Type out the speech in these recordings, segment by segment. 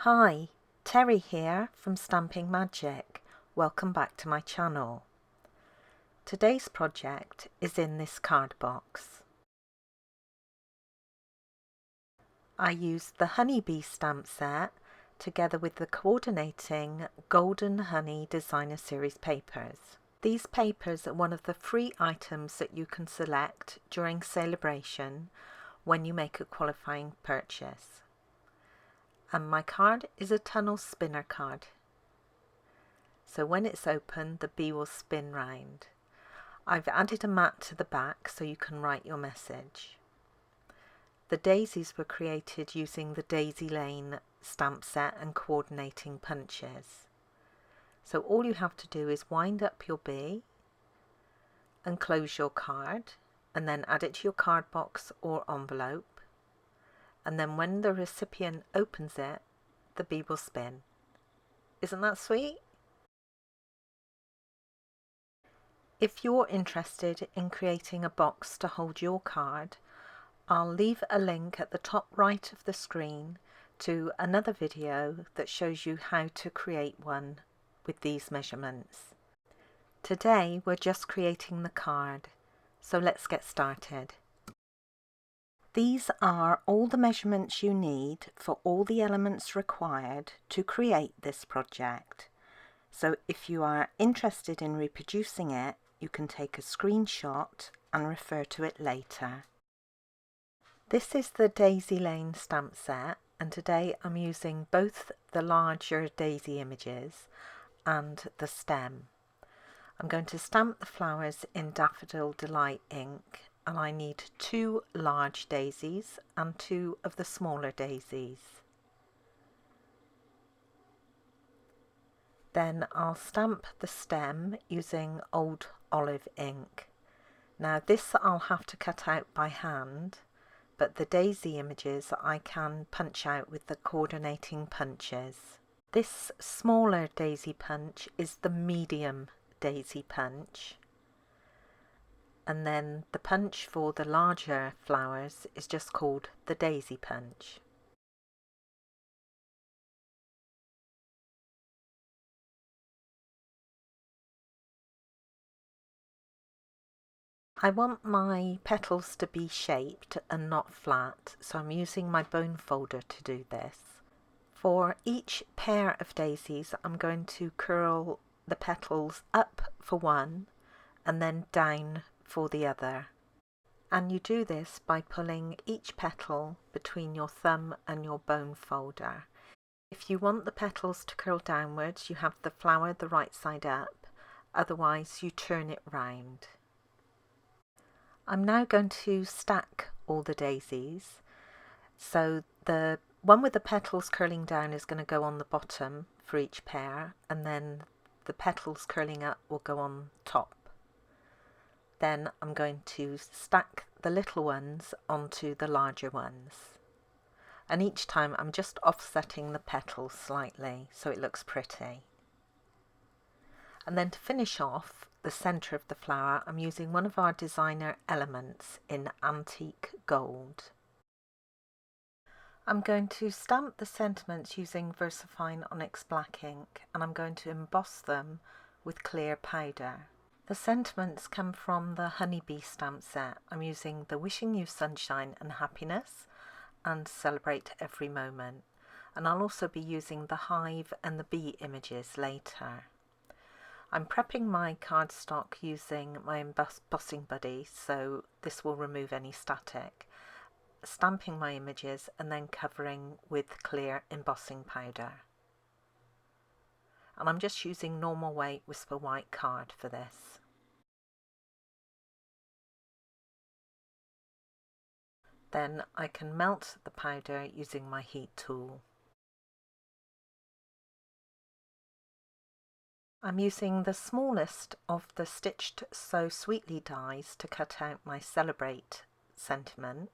Hi, Terry here from Stamping Magic. Welcome back to my channel. Today's project is in this card box. I used the Honeybee stamp set together with the coordinating Golden Honey Designer Series papers. These papers are one of the free items that you can select during celebration when you make a qualifying purchase. And my card is a tunnel spinner card. So when it's open, the bee will spin round. I've added a mat to the back so you can write your message. The daisies were created using the Daisy Lane stamp set and coordinating punches. So all you have to do is wind up your bee and close your card and then add it to your card box or envelope. And then when the recipient opens it, the bee will spin. Isn't that sweet? If you're interested in creating a box to hold your card, I'll leave a link at the top right of the screen to another video that shows you how to create one with these measurements. Today we're just creating the card, so let's get started. These are all the measurements you need for all the elements required to create this project. So if you are interested in reproducing it, you can take a screenshot and refer to it later. This is the Daisy Lane stamp set, and today I'm using both the larger daisy images and the stem. I'm going to stamp the flowers in Daffodil Delight ink, and I need 2 large daisies and 2 of the smaller daisies. Then I'll stamp the stem using Old Olive ink. Now this I'll have to cut out by hand, but the daisy images I can punch out with the coordinating punches. This smaller daisy punch is the medium daisy punch, and then the punch for the larger flowers is just called the daisy punch. I want my petals to be shaped and not flat, so I'm using my bone folder to do this. For each pair of daisies, I'm going to curl the petals up for one and then down for the other. And you do this by pulling each petal between your thumb and your bone folder. If you want the petals to curl downwards, you have the flower the right side up, otherwise you turn it round. I'm now going to stack all the daisies. So the one with the petals curling down is going to go on the bottom for each pair, and then the petals curling up will go on top. Then I'm going to stack the little ones onto the larger ones. And each time I'm just offsetting the petals slightly so it looks pretty. And then to finish off the centre of the flower, I'm using one of our designer elements in antique gold. I'm going to stamp the sentiments using VersaFine Onyx Black ink, and I'm going to emboss them with clear powder. The sentiments come from the Honeybee stamp set. I'm using the Wishing You Sunshine and Happiness and Celebrate Every Moment. And I'll also be using the hive and the bee images later. I'm prepping my cardstock using my embossing buddy, so this will remove any static. Stamping my images and then covering with clear embossing powder. And I'm just using normal weight Whisper White card for this. Then I can melt the powder using my heat tool. I'm using the smallest of the Stitched So Sweetly dies to cut out my Celebrate sentiment,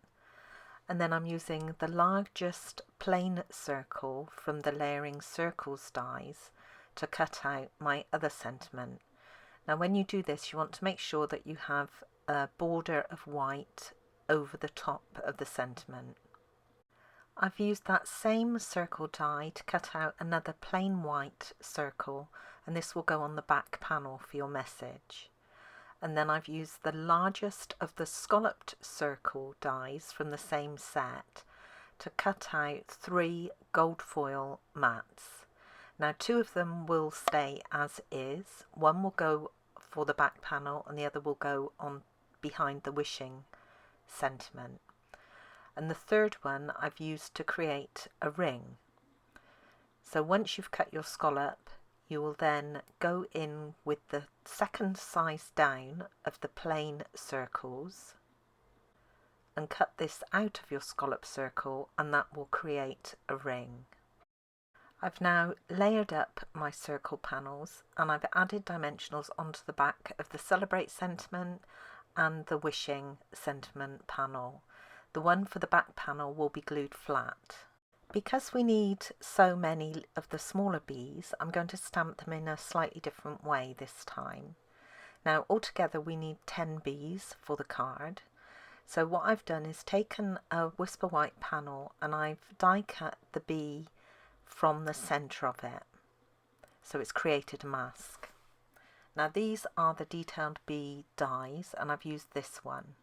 and then I'm using the largest plain circle from the Layering Circles dies to cut out my other sentiment. Now when you do this, you want to make sure that you have a border of white over the top of the sentiment. I've used that same circle die to cut out another plain white circle, and this will go on the back panel for your message. And then I've used the largest of the scalloped circle dies from the same set to cut out 3 gold foil mats. Now 2 of them will stay as is, one will go for the back panel and the other will go on behind the wishing sentiment. And the third one I've used to create a ring. So once you've cut your scallop, you will then go in with the second size down of the plain circles and cut this out of your scallop circle, and that will create a ring. I've now layered up my circle panels and I've added dimensionals onto the back of the Celebrate sentiment and the Wishing sentiment panel. The one for the back panel will be glued flat. Because we need so many of the smaller bees, I'm going to stamp them in a slightly different way this time. Now altogether we need 10 bees for the card. So what I've done is taken a Whisper White panel and I've die cut the bee from the centre of it. So it's created a mask. Now these are the detailed bee dies and I've used this one.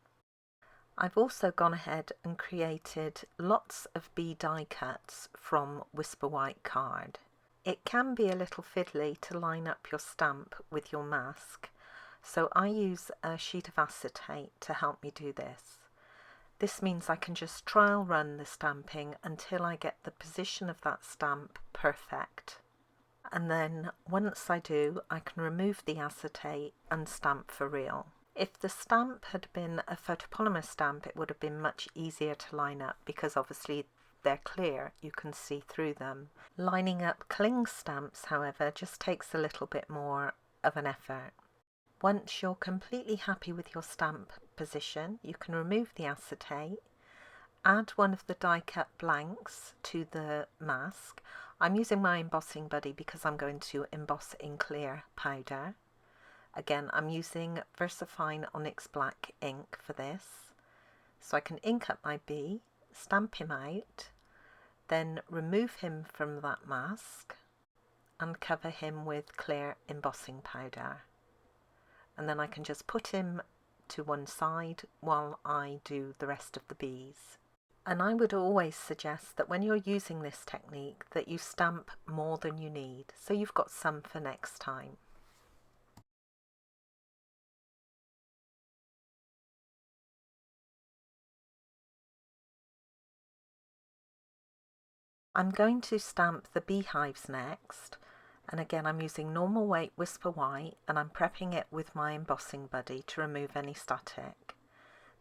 I've also gone ahead and created lots of bee die cuts from Whisper White card. It can be a little fiddly to line up your stamp with your mask, so I use a sheet of acetate to help me do this. This means I can just trial run the stamping until I get the position of that stamp perfect. And then once I do, I can remove the acetate and stamp for real. If the stamp had been a photopolymer stamp, it would have been much easier to line up because obviously they're clear, you can see through them. Lining up cling stamps, however, just takes a little bit more of an effort. Once you're completely happy with your stamp position, you can remove the acetate, add one of the die cut blanks to the mask. I'm using my embossing buddy because I'm going to emboss in clear powder. Again, I'm using VersaFine Onyx Black ink for this. So I can ink up my bee, stamp him out, then remove him from that mask and cover him with clear embossing powder. And then I can just put him to one side while I do the rest of the bees. And I would always suggest that when you're using this technique that you stamp more than you need, so you've got some for next time. I'm going to stamp the beehives next, and again I'm using normal weight Whisper White and I'm prepping it with my embossing buddy to remove any static.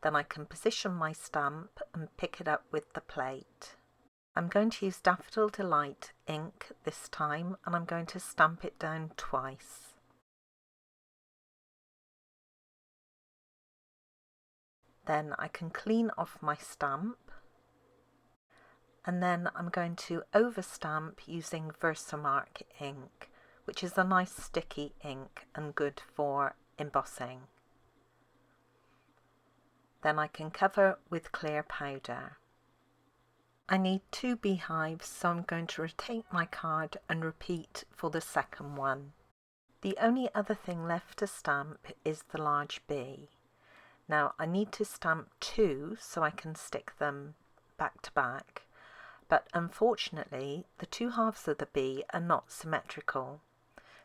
Then I can position my stamp and pick it up with the plate. I'm going to use Daffodil Delight ink this time and I'm going to stamp it down twice. Then I can clean off my stamp. And then I'm going to overstamp using Versamark ink, which is a nice sticky ink and good for embossing. Then I can cover with clear powder. I need 2 beehives, so I'm going to rotate my card and repeat for the second one. The only other thing left to stamp is the large bee. Now I need to stamp 2 so I can stick them back to back. But unfortunately, the 2 halves of the bee are not symmetrical.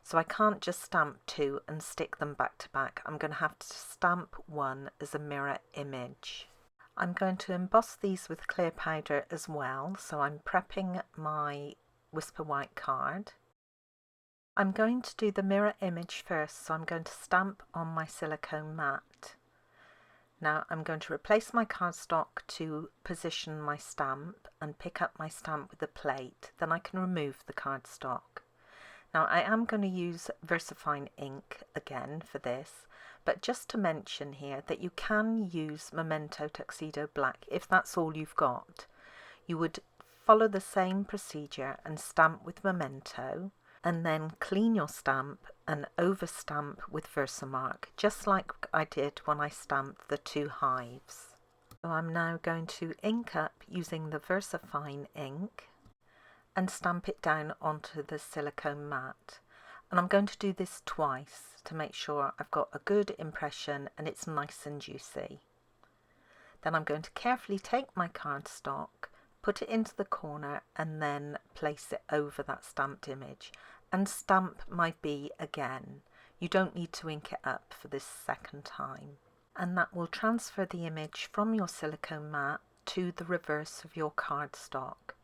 So I can't just stamp 2 and stick them back to back. I'm going to have to stamp 1 as a mirror image. I'm going to emboss these with clear powder as well, so I'm prepping my Whisper White card. I'm going to do the mirror image first, so I'm going to stamp on my silicone mat. Now I'm going to replace my cardstock to position my stamp and pick up my stamp with a plate. Then I can remove the cardstock. Now I am going to use VersaFine ink again for this, but just to mention here that you can use Memento Tuxedo Black if that's all you've got. You would follow the same procedure and stamp with Memento, and then clean your stamp and overstamp with Versamark, just like I did when I stamped the 2 hives. So I'm now going to ink up using the VersaFine ink and stamp it down onto the silicone mat. And I'm going to do this twice to make sure I've got a good impression and it's nice and juicy. Then I'm going to carefully take my cardstock, put it into the corner and then place it over that stamped image and stamp my bee again. You don't need to ink it up for this second time. And that will transfer the image from your silicone mat to the reverse of your cardstock.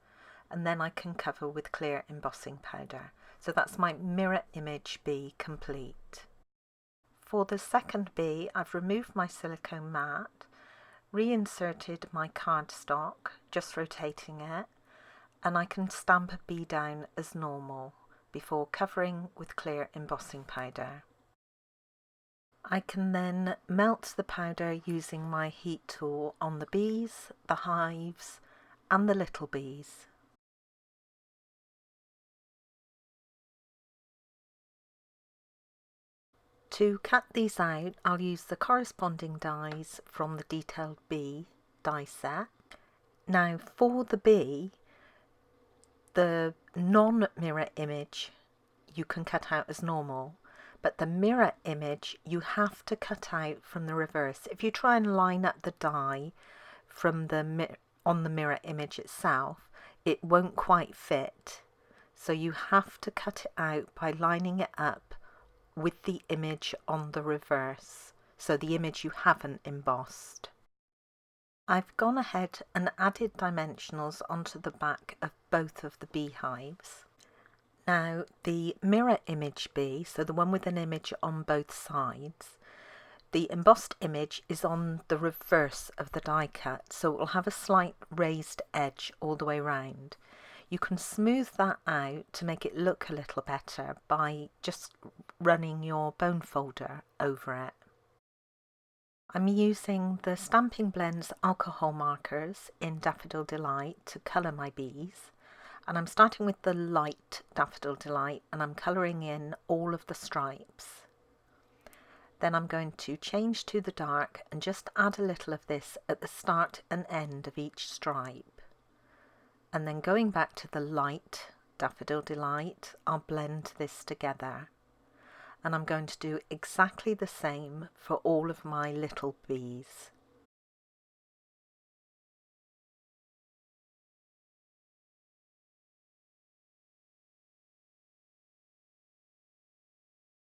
And then I can cover with clear embossing powder. So that's my mirror image bee complete. For the second bee, I've removed my silicone mat, reinserted my cardstock, just rotating it, and I can stamp a bee down as normal before covering with clear embossing powder. I can then melt the powder using my heat tool on the bees, the hives, and the little bees. To cut these out, I'll use the corresponding dies from the Detailed Bee die set. Now for the bee, the non-mirror image you can cut out as normal, but the mirror image you have to cut out from the reverse. If you try and line up the die from on the mirror image itself, it won't quite fit. So you have to cut it out by lining it up with the image on the reverse, so the image you haven't embossed. I've gone ahead and added dimensionals onto the back of both of the beehives. Now the mirror image bee, so the one with an image on both sides, the embossed image is on the reverse of the die cut, so it will have a slight raised edge all the way round. You can smooth that out to make it look a little better by just running your bone folder over it. I'm using the Stampin' Blends alcohol markers in Daffodil Delight to colour my bees, and I'm starting with the light Daffodil Delight and I'm colouring in all of the stripes. Then I'm going to change to the dark and just add a little of this at the start and end of each stripe. And then going back to the light Daffodil Delight, I'll blend this together. And I'm going to do exactly the same for all of my little bees.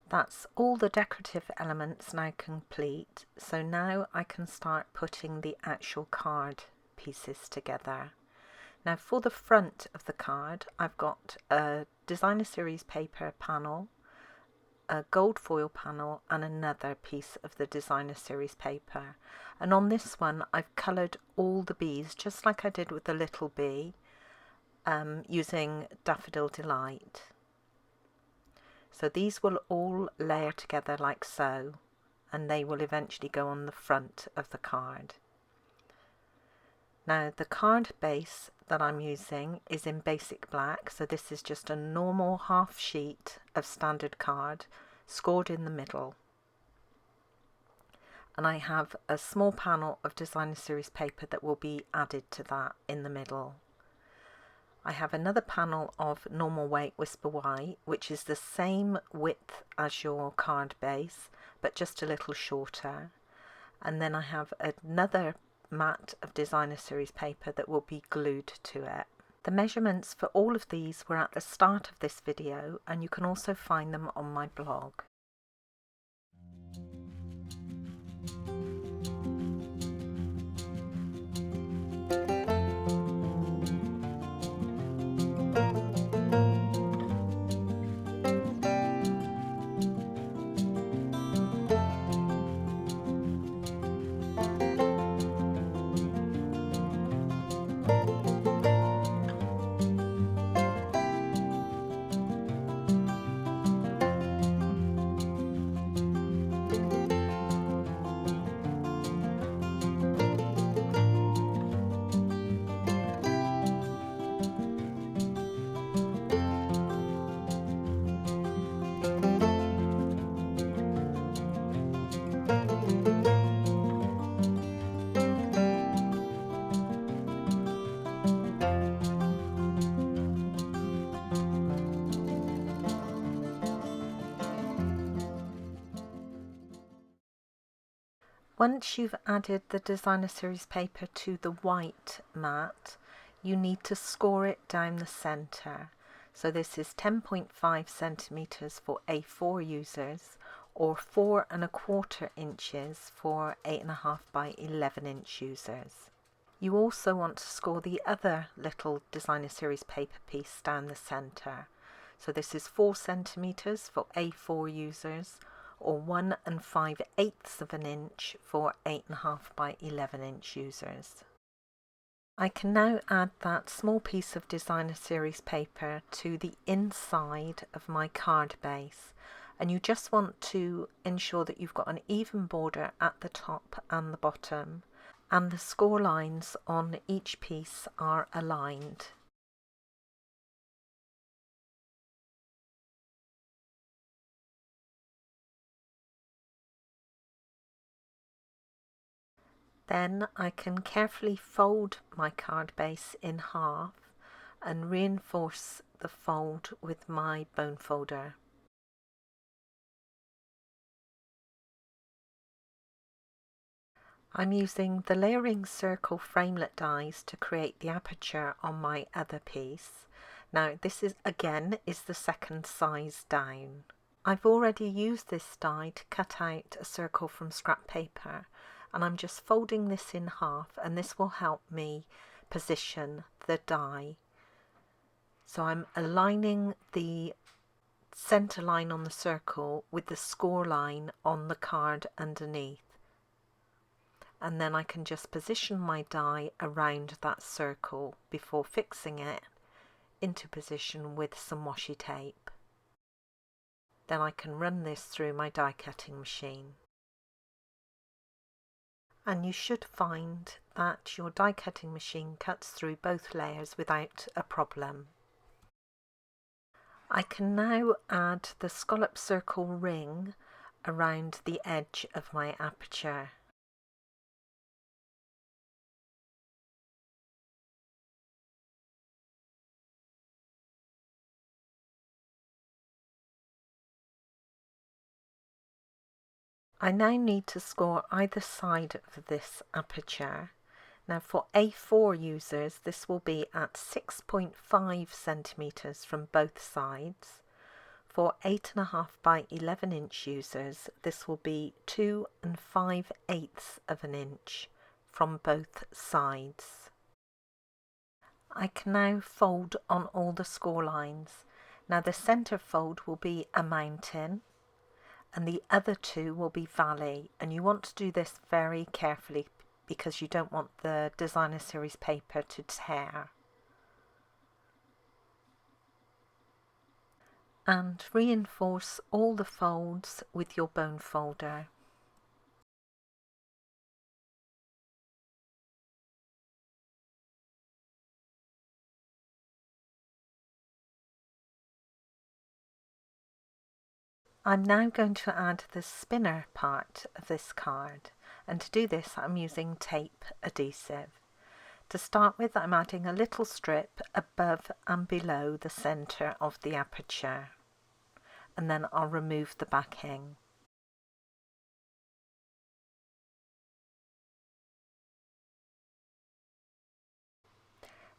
That's all the decorative elements now complete, so now I can start putting the actual card pieces together. Now for the front of the card, I've got a Designer Series paper panel, a gold foil panel and another piece of the Designer Series paper. And on this one I've coloured all the bees just like I did with the little bee, using Daffodil Delight. So these will all layer together like so, and they will eventually go on the front of the card. Now the card base that I'm using is in basic black, so this is just a normal half sheet of standard card scored in the middle. And I have a small panel of Designer Series paper that will be added to that in the middle. I have another panel of normal weight Whisper White, which is the same width as your card base, but just a little shorter. And then I have another mat of Designer Series paper that will be glued to it. The measurements for all of these were at the start of this video, and you can also find them on my blog. Once you've added the designer series paper to the white mat, you need to score it down the centre. So this is 10.5 centimeters for A4 users, or 4¼ inches for 8.5 by 11 inch users. You also want to score the other little designer series paper piece down the centre. So this is 4 centimeters for A4 users, or 1 5/8 inch for 8.5 by 11 inch users. I can now add that small piece of designer series paper to the inside of my card base, and you just want to ensure that you've got an even border at the top and the bottom, and the score lines on each piece are aligned. Then I can carefully fold my card base in half and reinforce the fold with my bone folder. I'm using the layering circle framelit dies to create the aperture on my other piece. Now this is the second size down. I've already used this die to cut out a circle from scrap paper, and I'm just folding this in half, and this will help me position the die. So I'm aligning the center line on the circle with the score line on the card underneath, and then I can just position my die around that circle before fixing it into position with some washi tape. Then I can run this through my die cutting machine. And you should find that your die cutting machine cuts through both layers without a problem. I can now add the scallop circle ring around the edge of my aperture. I now need to score either side of this aperture. Now for A4 users, this will be at 6.5 centimeters from both sides. For 8.5 by 11 inch users, this will be 2 5/8 inch from both sides. I can now fold on all the score lines. Now the center fold will be a mountain, and the other two will be valley, and you want to do this very carefully because you don't want the designer series paper to tear. And reinforce all the folds with your bone folder. I'm now going to add the spinner part of this card, and to do this I'm using tape adhesive. To start with, I'm adding a little strip above and below the centre of the aperture, and then I'll remove the backing.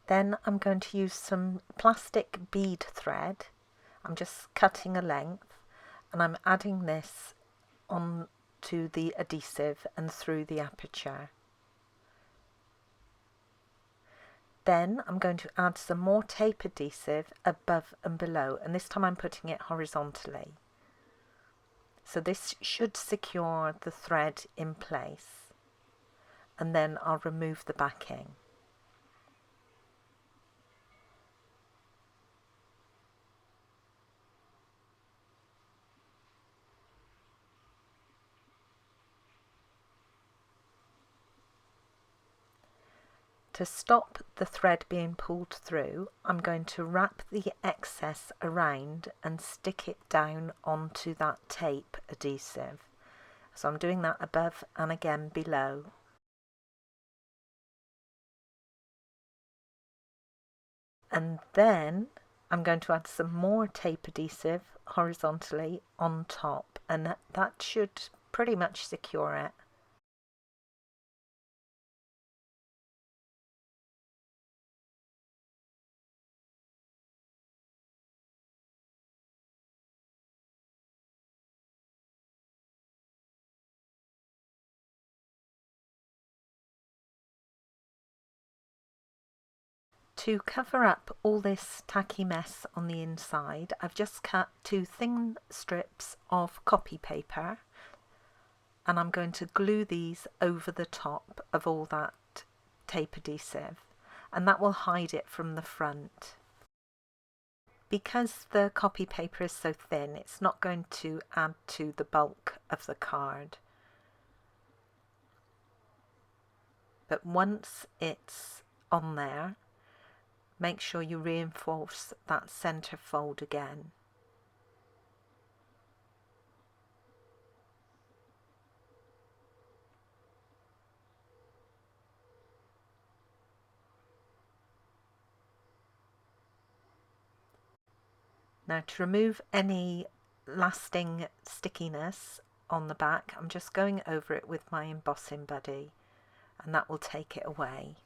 Then I'm going to use some plastic bead thread. I'm just cutting a length, and I'm adding this on to the adhesive and through the aperture. Then I'm going to add some more tape adhesive above and below, and this time I'm putting it horizontally. So this should secure the thread in place, and then I'll remove the backing. To stop the thread being pulled through, I'm going to wrap the excess around and stick it down onto that tape adhesive. So I'm doing that above and again below. And then I'm going to add some more tape adhesive horizontally on top, and that should pretty much secure it. To cover up all this tacky mess on the inside, I've just cut 2 thin strips of copy paper, and I'm going to glue these over the top of all that tape adhesive, and that will hide it from the front. Because the copy paper is so thin, it's not going to add to the bulk of the card. But once it's on there, make sure you reinforce that center fold again. Now, to remove any lasting stickiness on the back, I'm just going over it with my embossing buddy, and that will take it away.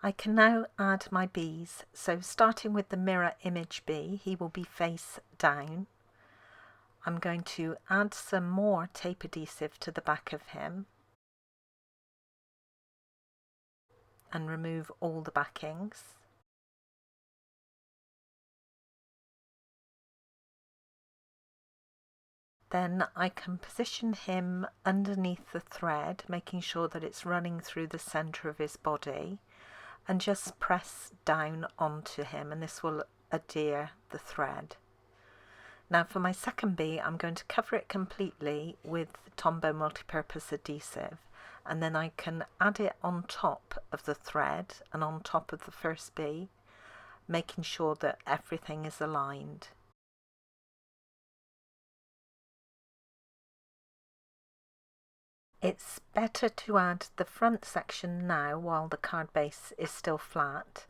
I can now add my bees, so starting with the mirror image bee, he will be face down. I'm going to add some more tape adhesive to the back of him and remove all the backings. Then I can position him underneath the thread, making sure that it's running through the centre of his body, and just press down onto him, and this will adhere the thread. Now for my second bee, I'm going to cover it completely with Tombow multipurpose adhesive, and then I can add it on top of the thread and on top of the first bee, making sure that everything is aligned. It's better to add the front section now while the card base is still flat,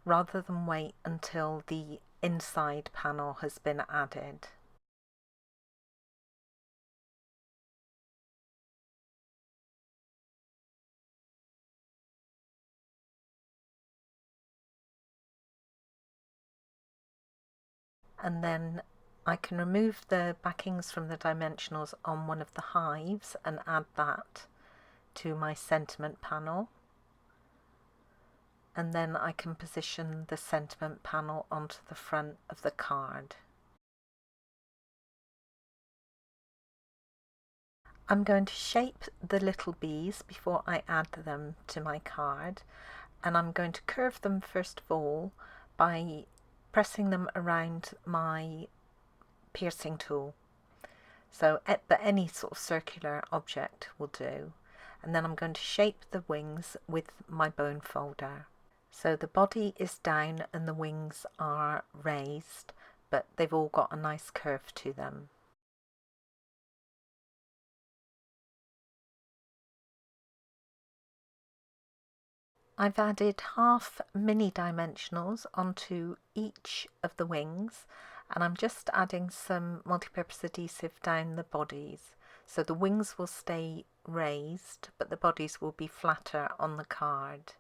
rather than wait until the inside panel has been added. And then I can remove the backings from the dimensionals on one of the hives and add that to my sentiment panel. And then I can position the sentiment panel onto the front of the card. I'm going to shape the little bees before I add them to my card, and I'm going to curve them first of all by pressing them around my piercing tool. So but any sort of circular object will do. And then I'm going to shape the wings with my bone folder. So the body is down and the wings are raised, but they've all got a nice curve to them. I've added half mini dimensionals onto each of the wings, and I'm just adding some multipurpose adhesive down the bodies, so the wings will stay raised but the bodies will be flatter on the card.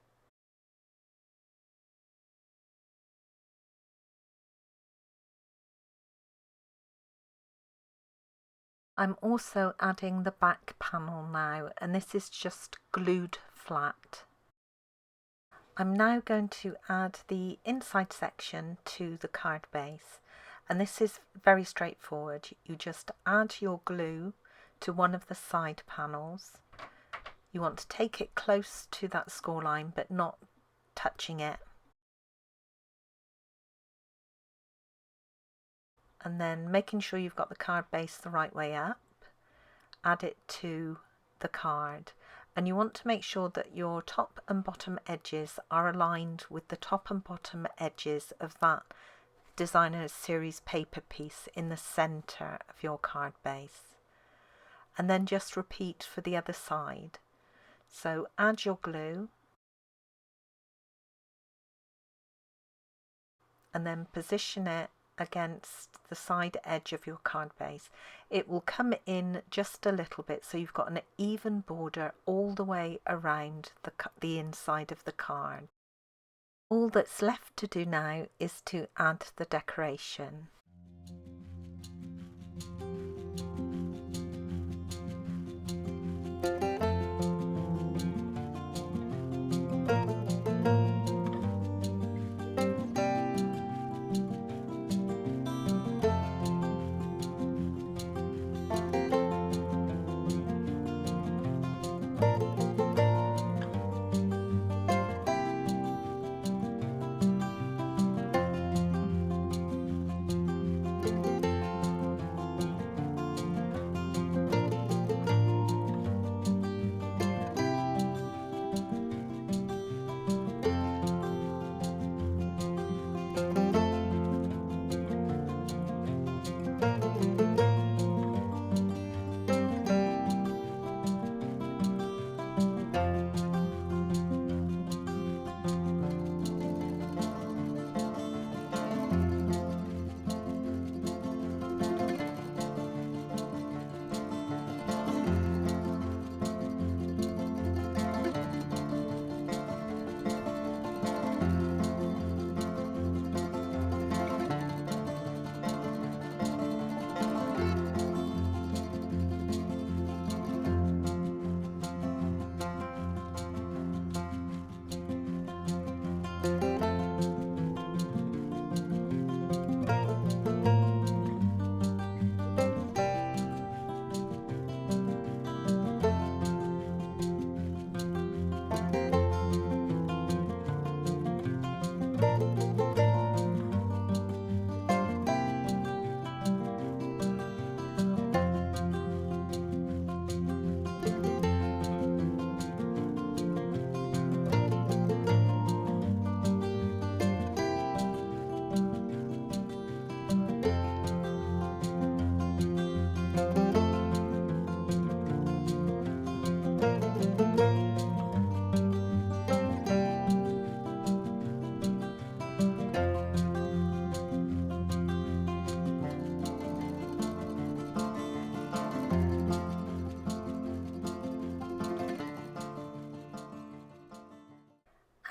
I'm also adding the back panel now, and this is just glued flat. I'm now going to add the inside section to the card base, and this is very straightforward. You just add your glue to one of the side panels. You want to take it close to that score line but not touching it. And then making sure you've got the card base the right way up, add it to the card. And you want to make sure that your top and bottom edges are aligned with the top and bottom edges of that designer series paper piece in the center of your card base. And then just repeat for the other side. So add your glue and then position it against the side edge of your card base. It will come in just a little bit, so you've got an even border all the way around the inside of the card. All that's left to do now is to add the decoration.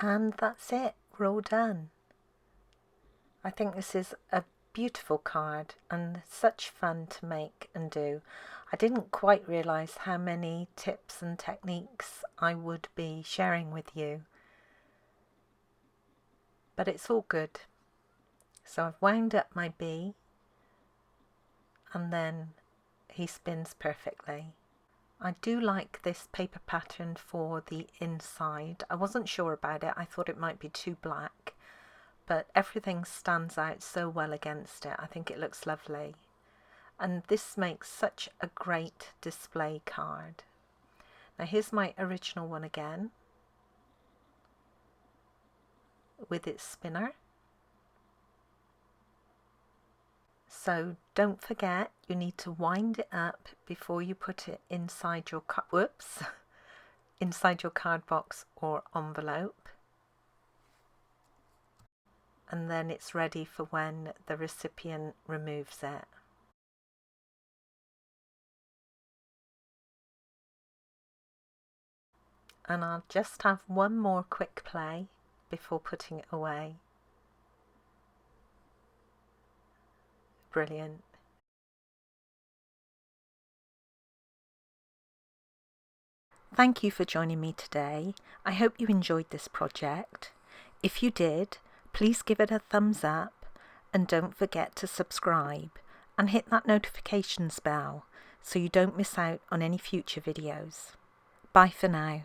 And that's it, we're all done. I think this is a beautiful card and such fun to make and do. I didn't quite realise how many tips and techniques I would be sharing with you, but it's all good. So I've wound up my bee and then he spins perfectly. I do like this paper pattern for the inside. I wasn't sure about it, I thought it might be too black, but everything stands out so well against it. I think it looks lovely. And this makes such a great display card. Now here's my original one again with its spinner. So don't forget, you need to wind it up before you put it inside your inside your card box or envelope. And then it's ready for when the recipient removes it. And I'll just have one more quick play before putting it away. Brilliant. Thank you for joining me today. I hope you enjoyed this project. If you did, please give it a thumbs up and don't forget to subscribe and hit that notifications bell so you don't miss out on any future videos. Bye for now.